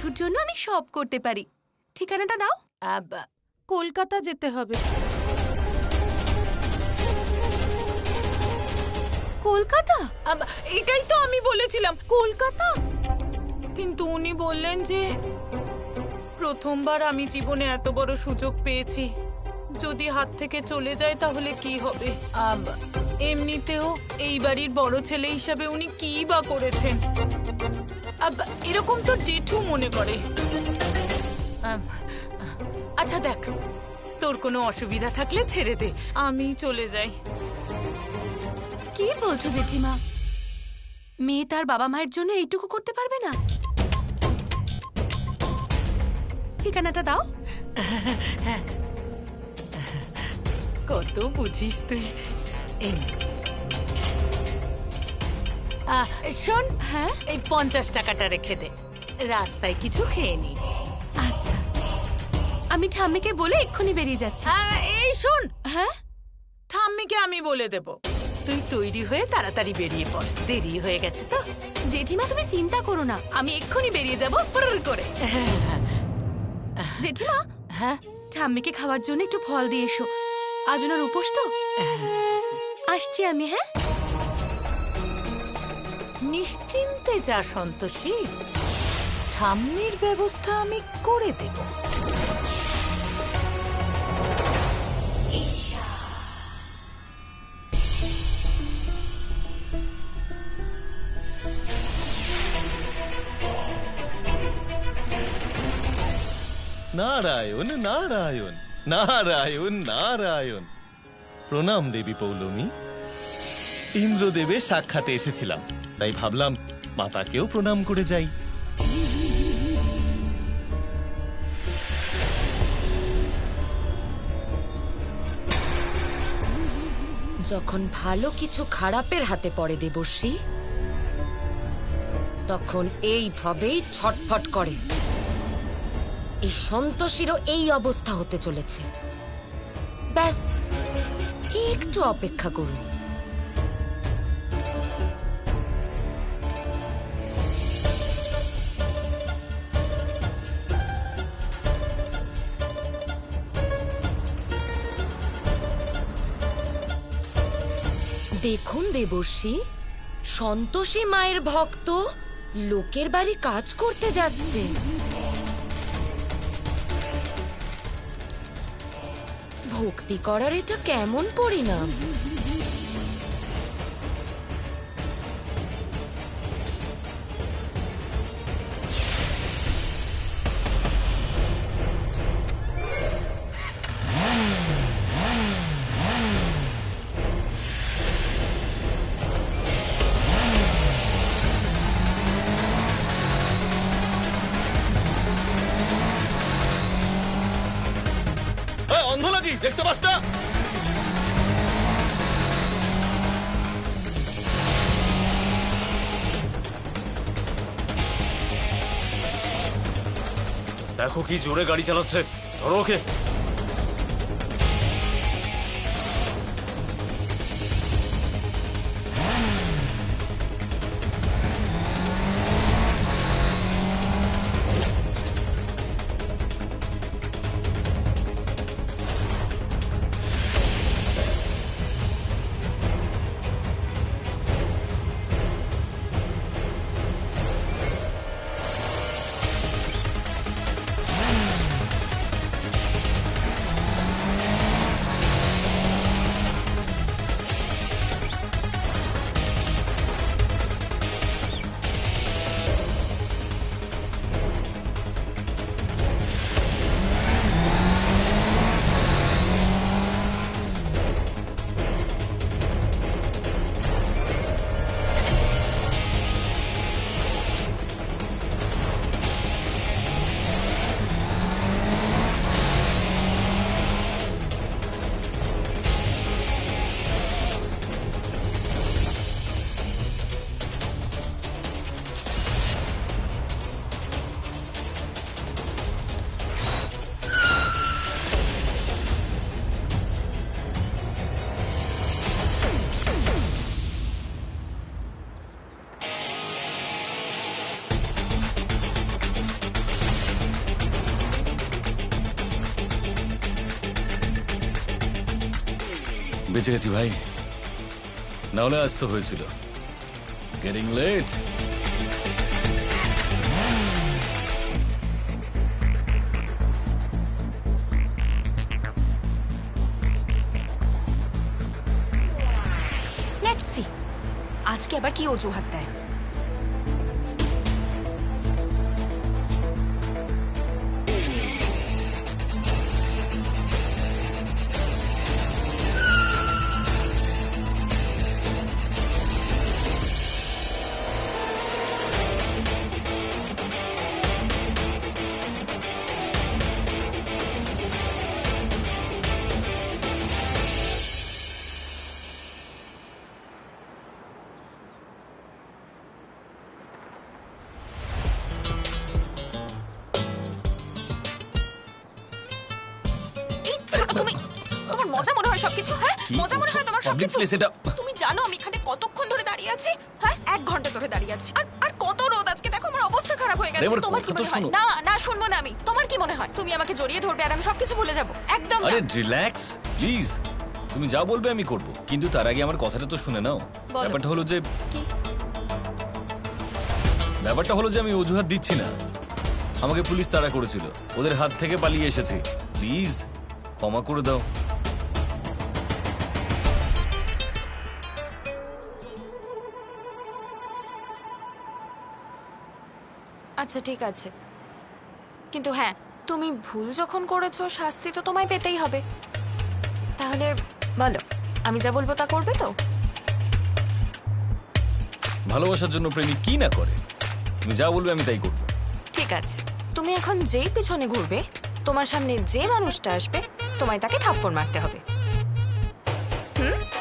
জেঠুর জন্য আমি সব করতে পারি। ঠিকানাটা দাও। কলকাতা যেতে হবে। কলকাতা? এটাই তো আমি বলেছিলাম, কলকাতা। কিন্তু উনি বললেন যে প্রথমবার আমি জীবনে এত বড় সুযোগ পেয়েছি, যদি হাত থেকে চলে যায় তাহলে কি হবে। এমনিতেও এই বাড়ির বড় ছেলে হিসাবে উনি কি বা করেছেন, এরকম তো জেঠু মনে করে। আচ্ছা দেখ, তোর কোনো অসুবিধা থাকলে ছেড়ে দে, আমি চলে যাই। কি বলছো জেঠিমা? মেয়ে তার বাবা মায়ের জন্য এইটুকু করতে পারবে না? ঠিকানাটা দাও। কত বুঝিস তুই। শোন, হ্যাঁ এই 50 টাকাটা রেখে দে, রাস্তায় কিছু খেয়ে নিস। আচ্ছা, আমি ঠাম্মিকে বলে এক্ষুনি বেরিয়ে যাচ্ছি। এই শোন, হ্যাঁ ঠাম্মিকে আমি বলে দেব, তুই তৈরি হয়ে তাড়াতাড়ি বেরিয়ে পড়, দেরি হয়ে গেছে তো। জেঠিমা তুমি চিন্তা করো না, আমি এক্ষুনি বেরিয়ে যাবো ফুরুর করে। জেঠিমা, হ্যাঁ ঠাম্মিকে খাওয়ার জন্য একটু ফল দিয়ে এসো, আজ ওনার উপোস তো। আসছি আমি। হ্যাঁ নিশ্চিন্তে যা সন্তোষী, ঠাম্মির ব্যবস্থা আমি করে দেব। নারায়ণ নারায়ণ নারায়ণ নারায়ণ। প্রণাম দেবী পৌলমী। ইন্দ্রদেবের সাক্ষাতে এসেছিলাম, তাই ভাবলাম মাতাকেও প্রণাম করে যাই। যখন ভালো কিছু খারাপের হাতে পড়ে দেবর্ষী, তখন এইভাবেই ছটফট করে। এই সন্তোষীরও এই অবস্থা হতে চলেছে। ব্যাস একটু অপেক্ষা করুন। দেখুন দেবর্ষী, সন্তোষী মায়ের ভক্ত লোকের বাড়ি কাজ করতে যাচ্ছে। ভক্তি করার এটা কেমন পরিণাম? অন্ধ লাগি, দেখতে পাস না? দেখো কি জোরে গাড়ি চালাচ্ছে, ধরো ওকে। বেঁচে গেছি ভাই, না হলে আজ তো হয়েছিল। Getting late. লেটস সি আজকে আবার কি অজুহাত দেয়। এই ছেলেটা, তুমি তোমার মজা মনে হয় সবকিছু, হ্যাঁ মজা মনে হয় তোমার পাবলিক সবকিছু। প্লেস এটা। তুমি জানো আমি এখানে কতক্ষণ ধরে দাঁড়িয়ে আছি? হ্যাঁ 1 ঘন্টা ধরে দাঁড়িয়ে আছি। আর আর কত রোদ আজকে, দেখো আমার অবস্থা খারাপ হয়ে গেছে। এবার তোমার কি কথা তো মনে হয়? শোনো। না না শুনবো না আমি। তোমার কি মনে হয় তুমি আমাকে জড়িয়ে ধরবে আর আমি সবকিছু ভুলে যাব? একদম না। আরে রিল্যাক্স প্লিজ, তুমি যা বলবে আমি করব, কিন্তু তার আগে আমার কথাটা তো শুনে নাও। বলো। ব্যাপারটা হলো যে কি? আমি অজুহাত দিচ্ছি না। আমাকে পুলিশ তাড়া করেছিল, ওদের হাত থেকে পালিয়ে এসেছি। প্লিজ ক্ষমা করে দাও। আচ্ছা ঠিক আছে, কিন্তু হ্যাঁ তুমি ভুল যখন করেছো শাস্তি তো তোমায় পেতেই হবে। তাহলে বলো আমি যা বলবো তা করবে তো? ভালোবাসার জন্য প্রেমিক কি না করে, তুমি যা বলবে আমি তাই করব। ঠিক আছে, তুমি এখন যেই পিছনে ঘুরবে তোমার সামনে যে মানুষটা আসবে তোমায় তাকে থাপ্পড় মারতে হবে।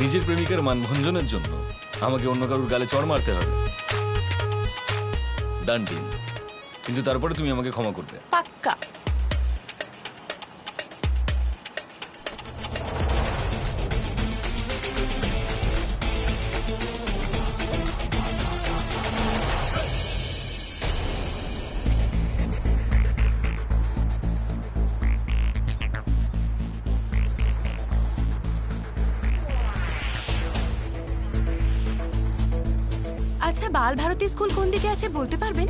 নিজের প্রেমিকার মানভঞ্জনের জন্য আমাকে অন্য কারুর গালে চড় মারতে হবে। ডান ডিল, কিন্তু তারপরে তুমি আমাকে ক্ষমা করবে। পাক্কা। আচ্ছা, বাল ভারতী স্কুল কোন দিকে আছে বলতে পারবেন?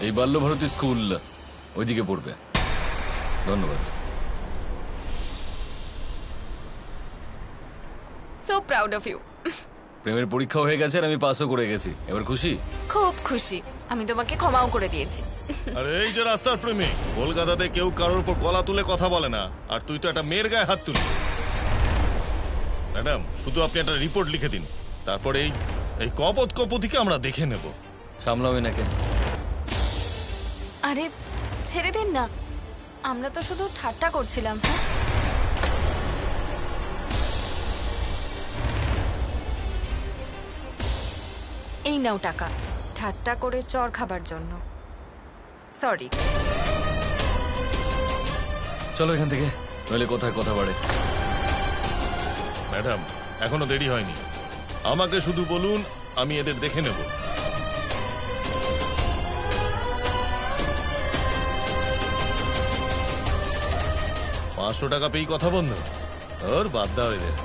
এই বাল্যভারতী স্কুল ওইদিকে পড়বে। ধন্যবাদ। So proud of you. প্রেমের পরীক্ষা হয়ে গেছে আর আমি পাসও করে গেছি, এবার খুশি? খুব খুশি, আমি তোমাকে ক্ষমাও করে দিয়েছি। আরে এই যে রাস্তার প্রেমিক, কলকাতাতে কেউ কারোর উপর গলা তুলে কথা বলে না, আর তুই তো একটা মেয়ের গায়ে হাত তুলি। ম্যাডাম, শুধু আপনি একটা রিপোর্ট লিখে দিন, তারপরে এই কপত কপতিকে আমরা দেখে নেব। সামলাবে নাকি? আরে ছেড়ে দিন না, আমরা তো শুধু ঠাট্টা করছিলাম। হ্যাঁ এই নাও টাকা, ঠাট্টা করে চড় খাবার জন্য। সরি। চলো এখান থেকে, নইলে কোথায় কথা বাড়ে। ম্যাডাম, এখনো দেরি হয়নি, আমাকে শুধু বলুন, আমি এদের দেখে নেব। $500 পেয়েই কথা বন্ধ? ওর বাদ দাও এদের।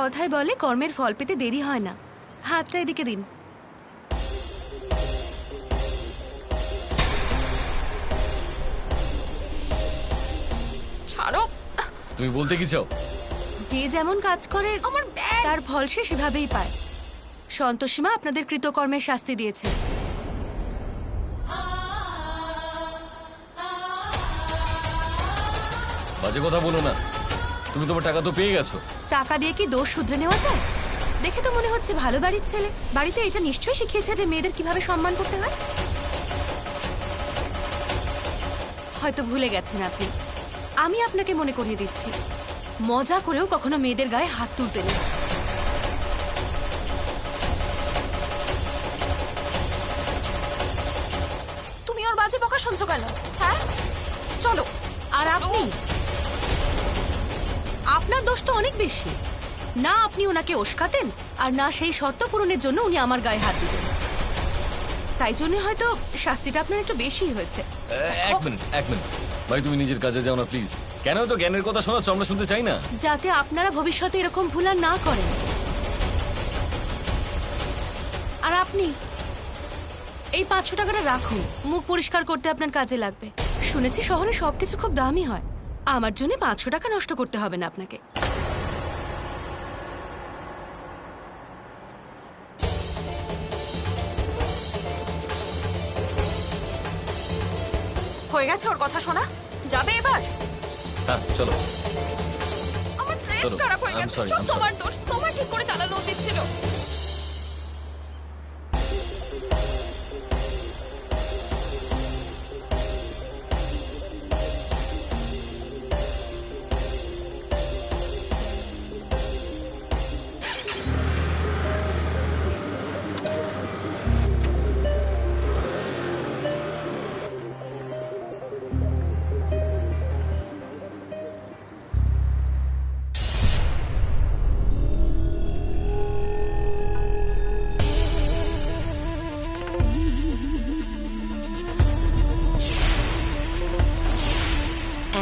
কথায় বলে কর্মের ফল পেতে দেরি হয় না। হাতটা এদিকে দিন। ছাড়ো। তুমি বলতে কি চাও? যে যেমন কাজ করে আমার ব্যাগ। তার ফল সে সেভাবেই পায়। সন্তোষীমা আপনাদের কৃতকর্মের শাস্তি দিয়েছে। বাজে কথা বলো না। তুমি তোমার টাকা তো পেয়ে গেছো। টাকা দিয়ে কি দোষ শুধরে নেওয়া যায়? দেখে তো মনে হচ্ছে ভালো বাড়ির ছেলে। বাড়িতে এটা নিশ্চয়ই শিখিয়েছে যে মেয়েদের কিভাবে সম্মান করতে হয়। হয়তো ভুলে গেছেন আপনি। আমি আপনাকে মনে করিয়ে দিচ্ছি, মজা করেও কখনো মেয়েদের গায়ে হাত তুলতে নেই। তুমি ওর বাজে বকা শুনছো কেন? হ্যাঁ, চলো। আর আপনি, আপনার দোষ তো অনেক বেশি। না আপনি ওনাকে উস্কাতেন, আর না সেই শর্ত পূরণের জন্য উনি আমার গায়ে হাত দিতেন। তাই জন্য হয়তো শাস্তিটা আপনার একটু বেশি হয়েছে। এক মিনিট। ভাই তুমি নিজের কাজে যাও না প্লিজ। কেন তো জ্ঞানের কথা শোনাচ্ছ? আমরা শুনতে চাই না। যাতে আপনারা ভবিষ্যতে এরকম ভুল আর না করেন। আর আপনি এই 500 টাকাটা রাখুন, মুখ পরিষ্কার করতে আপনার কাজে লাগবে। শুনেছি শহরে সবকিছু খুব দামি হয়। আমার জন্য 500 টাকা নষ্ট করতে হবে না আপনাকে। হয়ে গেছে ওর কথা শোনা। যাবে এবার? হ্যাঁ চলো। আমার ড্রেস চলো, খারাপ হয়ে I'm গেছে। sorry, সব I'm তোমার দোষ। তোমার ঠিক করে চালানো উচিত ছিল।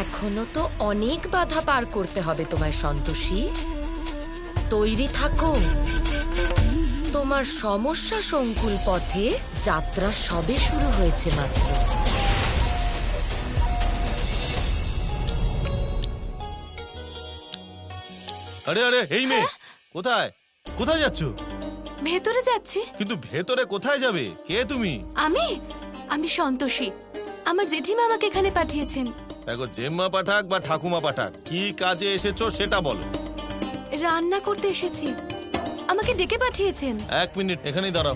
এখনো তো অনেক বাধা পার করতে হবে তোমায় সন্তোষী। তৈরি থাকো। তোমার সমস্যা সংকুল পথে যাত্রা সবে শুরু হয়েছে মাত্র। আরে আরে এই মেয়ে, কোথায় কোথায় যাচ্ছ? ভেতরে যাচ্ছি। কিন্তু ভেতরে কোথায় যাবে? কে তুমি? আমি সন্তোষী। আমার জেঠিমা আমাকে এখানে পাঠিয়েছেন। দেখো, জেম্মা পাঠাক বা ঠাকুমা পাঠাক, কি কাজে এসেছো সেটা বলো। রান্না করতে এসেছি, আমাকে ডেকে পাঠিয়েছেন। 1 মিনিট এখানেই দাঁড়াও।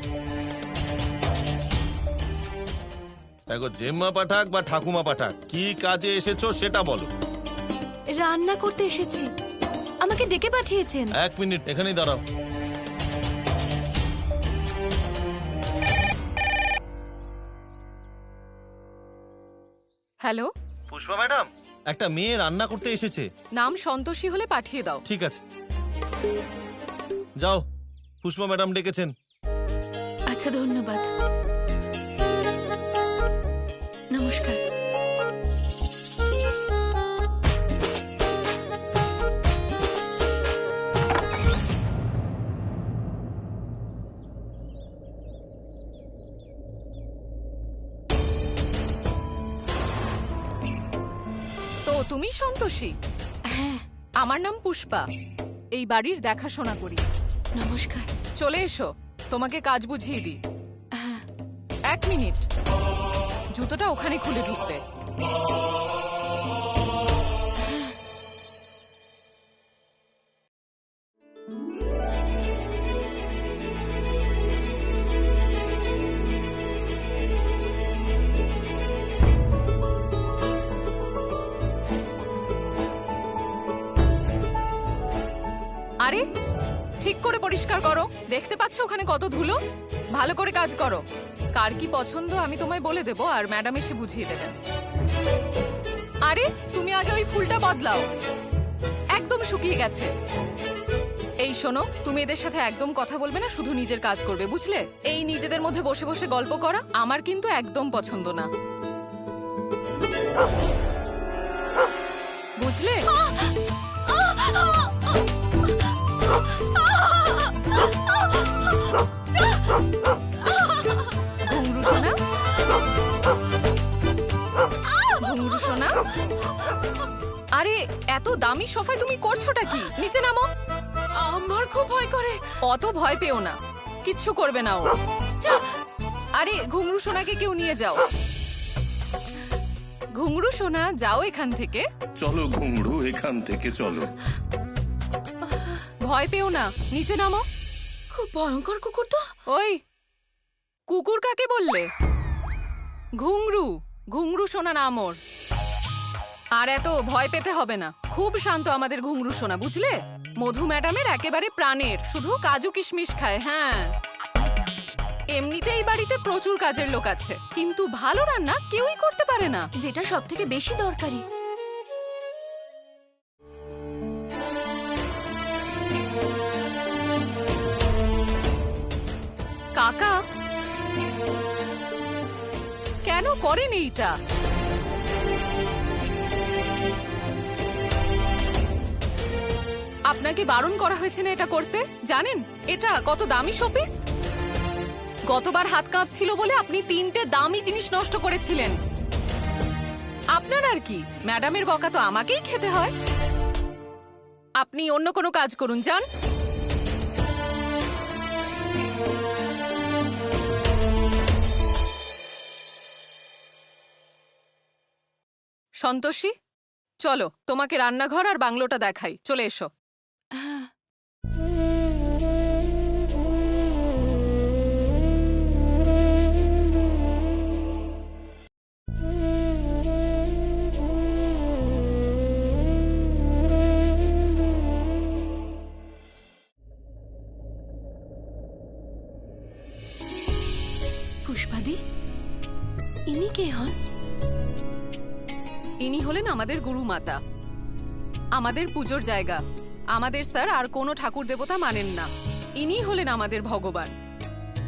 দেখো, জেম্মা পাঠাক বা ঠাকুমা পাঠাক, কি কাজে এসেছো সেটা বলো। রান্না করতে এসেছি, আমাকে ডেকে পাঠিয়েছেন। 1 মিনিট এখানেই দাঁড়াও। হ্যালো, পুষ্পা ম্যাডাম, একটা মেয়ে রান্না করতে এসেছে। নাম সন্তোষী হলে পাঠিয়ে দাও। ঠিক আছে, যাও। পুষ্পা ম্যাডাম ডেকেছেন। আচ্ছা, ধন্যবাদ। নমস্কার। তো তুমি সন্তোষী? হ্যাঁ, আমার নাম পুষ্পা। এই বাড়ির দেখাশোনা করি। নমস্কার। চলে এসো, তোমাকে কাজ বুঝিয়ে দিই। হ্যাঁ, 1 মিনিট। জুতোটা ওখানে খুলে ঢুকবে। আরে ঠিক করে পরিষ্কার করো। দেখতে পাচ্ছ ওখানে কত ধুলো? ভালো করে কাজ করো। কার কি পছন্দ আমি তোমায় বলে দেবো, আর ম্যাডাম এসে বুঝিয়ে দেবেন। আরে তুমি আগে ওই ফুলটা বদলাও, একদম শুকিয়ে গেছে। এই শোনো, তুমি এদের সাথে একদম কথা বলবে না, শুধু নিজের কাজ করবে, বুঝলে? এই নিজেদের মধ্যে বসে বসে গল্প করা আমার কিন্তু একদম পছন্দ না, বুঝলে? ঘুঙরু সোনা, ঘুঙরু সোনা, আরে এত দামি সোফায় তুমি করছোটা কি? নিচে নামো। আমার খুব ভয় করে। অত ভয় পেও না, কিচ্ছু করবে না ও। আরে ঘুঙরু সোনাকে কেউ নিয়ে যাও। ঘুঙরু সোনা, যাও এখান থেকে। চলো ঘুঙরু, এখান থেকে চলো। ভয় পেও না, নিচে নামো। খুব ভয়ঙ্কর কুকুর তো। ওই কুকুর কাকে বললে? ঘুঙরু, ঘুঙরু সোনা নাম ওর। আর এত ভয় পেতে হবে না, খুব শান্ত আমাদের ঘুঙরু সোনা, বুঝলে? মধু ম্যাডামের একেবারে প্রাণের, শুধু কাজু কিশমিশ খায়। হ্যাঁ, এমনিতে এই বাড়িতে প্রচুর কাজের লোক আছে, কিন্তু ভালো রান্না কেউই করতে পারে না। যেটা সব থেকে বেশি দরকারি। কাকা কেন করেন এইটা? আপনাকে বারণ করা হয়েছে না এটা করতে? জানেন এটা কত দামি শোপিস? গতবার হাত কাঁপছিল বলে আপনি 3টে দামি জিনিস নষ্ট করেছিলেন। আপনার আর কি, ম্যাডামের বকা তো আমাকেই খেতে হয়। আপনি অন্য কোনো কাজ করুন, যান। সন্তোষী, চলো তোমাকে রান্নাঘর আর বাংলোটা দেখাই, চলে এসো। পুষ্পাদি, ইনি কে হন? ইনি হলেন আমাদের গুরু মাতা, আমাদের পুজোর জায়গা। আমাদের স্যার আর কোনো ঠাকুর দেবতা মানেন না, ইনি হলেন আমাদের ভগবান।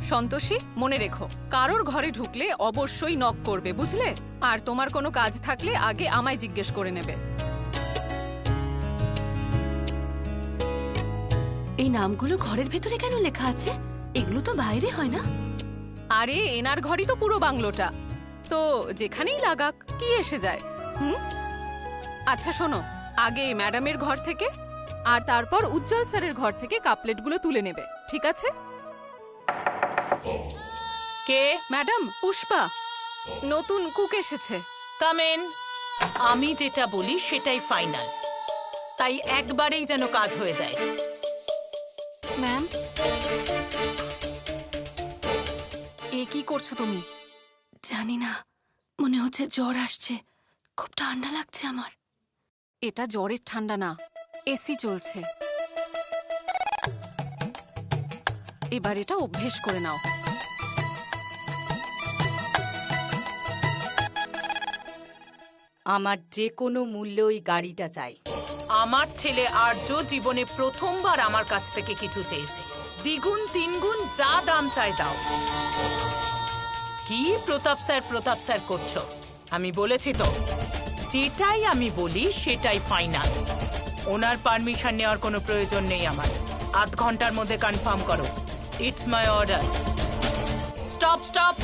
সন্তোষী, মনে রেখো, কারোর ঘরে ঢুকলে অবশ্যই নক করবে, বুঝলে? আর তোমার কোনো কাজ থাকলে আগে আমায় জিজ্ঞেস করে নেবে। এই নামগুলো ঘরের ভেতরে কেন লেখা আছে? এগুলো তো বাইরে হয় না? আরে এনার ঘরই তো পুরো বাংলোটা, তো যেখানেই লাগাক, কি এসে যায়। আচ্ছা শোনো, আগে ম্যাডামের ঘর থেকে আর তারপর উজ্জ্বল স্যারের ঘর থেকে কাপলেটগুলো তুলে নেবে, ঠিক আছে? কে? ম্যাডাম, পুষ্পা, নতুন কুক এসেছে। কামেন। আমি যেটা বলি সেটাই ফাইনাল, তাই একবারেই যেন কাজ হয়ে যায়। ম্যাম, এ কি করছো তুমি? জানি না, মনে হচ্ছে জ্বর আসছে, খুব ঠান্ডা লাগছে আমার। এটা জ্বরের ঠান্ডা না, এসি চলছে। এবার এটা অভ্যেস করে নাও। আমার যে কোনো মূল্যে ওই গাড়িটা চাই। আমার ছেলে আর্য জীবনে প্রথমবার আমার কাছ থেকে কিছু চেয়েছে। দ্বিগুণ তিনগুণ যা দাম চাই দাও। কি প্রতাপ স্যার করছো? আমি বলেছি তো, যেটাই আমি বলি সেটাই ফাইনাল। ওনার পারমিশন নেওয়ার কোনো প্রয়োজন নেই আমার। আধ ঘন্টার মধ্যে কনফার্ম করো। It's my order. স্টপ।